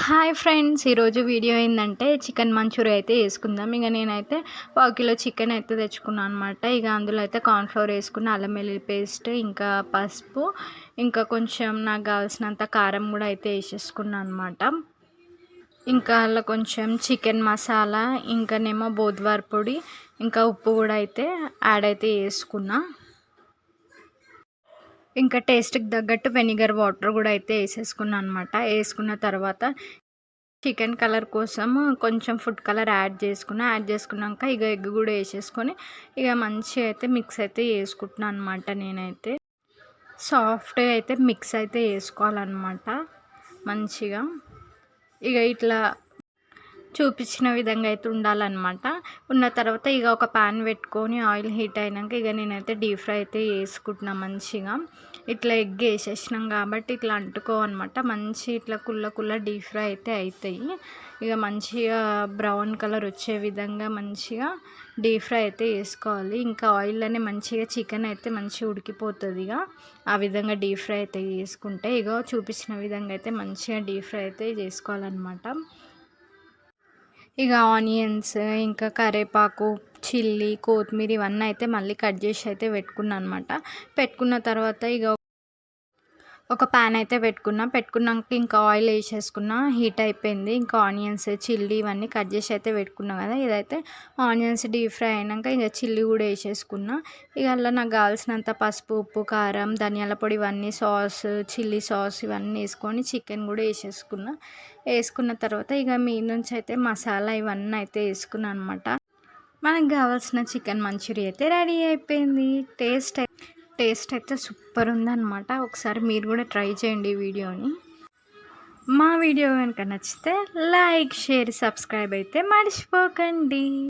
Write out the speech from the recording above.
Hi friends, ఈరోజు video ఏంటంటే chicken Manchuria అయితే వేసుకుందాం. ఇక నేనైతే 1 కిలో చికెన్ అయితే తెచ్చుకున్నాను అనమాట. ఇక అందులో అయితే కార్న్‌ఫ్లోర్ వేసుకున్న, అల్లం వెల్లుల్లి పేస్ట్, ఇంకా పసుపు, ఇంకా కొంచెం నాకు కావాల్సినంత కారం కూడా అయితే వేసేసుకున్నాను అనమాట. ఇంకా అలా కొంచెం చికెన్ మసాలా, ఇంకానేమో బోద్వార్ పొడి, ఇంకా ఉప్పు కూడా అయితే యాడ్ అయితే చేసుకున్నా. ఇంకా టేస్ట్‌కి తగ్గట్టు వెనిగర్ వాటర్ కూడా అయితే వేసేసుకున్నాను అనమాట. వేసుకున్న తర్వాత చికెన్ కలర్ కోసం కొంచెం ఫుడ్ కలర్ యాడ్ చేసుకున్నాక ఇక ఎగ్ కూడా వేసేసుకొని ఇక మంచిగా అయితే మిక్స్ అయితే చేసుకుంటున్నాను అనమాట. నేనైతే సాఫ్ట్గా అయితే మిక్స్ అయితే వేసుకోవాలన్నమాట మంచిగా. ఇక ఇట్లా చూపించిన విధంగా అయితే ఉండాలన్నమాట. ఉన్న తర్వాత ఇక ఒక ప్యాన్ పెట్టుకొని ఆయిల్ హీట్ అయినాక ఇక నేనైతే డీప్ ఫ్రై అయితే వేసుకుంటున్నాను మంచిగా. ఇట్లా ఎగ్ వేసేసినాం కాబట్టి ఇట్లా అంటుకోవన్నమాట. మంచి ఇట్లా కుల్ల డీప్ ఫ్రై అయితే అవుతాయి. ఇక మంచిగా బ్రౌన్ కలర్ వచ్చే విధంగా మంచిగా డీప్ ఫ్రై అయితే వేసుకోవాలి. ఇంకా ఆయిల్లోనే మంచిగా చికెన్ అయితే మంచిగా ఉడికిపోతుంది. ఇక ఆ విధంగా డీప్ ఫ్రై అయితే చేసుకుంటే ఇగో చూపించిన విధంగా అయితే మంచిగా డీప్ ఫ్రై అయితే చేసుకోవాలన్నమాట. ఇక ఆనియన్స్, ఇంకా కరివేపాకు, చిల్లీ, కొత్తిమీర ఇవన్నీ అయితే మళ్ళీ కట్ చేసి అయితే పెట్టుకున్నాను అనమాట. పెట్టుకున్న తర్వాత ఇక ఒక ప్యాన్ అయితే పెట్టుకున్నాక ఇంకా ఆయిల్ వేసేసుకున్న. హీట్ అయిపోయింది. ఇంకా ఆనియన్స్, చిల్లీ ఇవన్నీ కట్ చేసి అయితే పెట్టుకున్నాం కదా. ఇదైతే ఆనియన్స్ డీప్ ఫ్రై అయినాక ఇక చిల్లీ కూడా వేసేసుకున్నా. ఇక అలా నాకు కావాల్సినంత పసుపు, ఉప్పు, కారం, ధనియాల పొడి ఇవన్నీ సాస్, చిల్లీ సాస్ ఇవన్నీ వేసుకొని చికెన్ కూడా వేసుకున్న తర్వాత ఇక మీద నుంచి అయితే మసాలా ఇవన్నీ అయితే వేసుకున్నాను అనమాట. మనకు కావాల్సిన చికెన్ మంచూరియా అయితే రెడీ అయిపోయింది. టేస్ట్ అయితే సూపర్ ఉందన్నమాట. ఒకసారి మీరు కూడా ట్రై చేయండి ఈ వీడియోని. మా వీడియో కనుక నచ్చితే లైక్, షేర్, సబ్స్క్రైబ్ అయితే మర్చిపోకండి.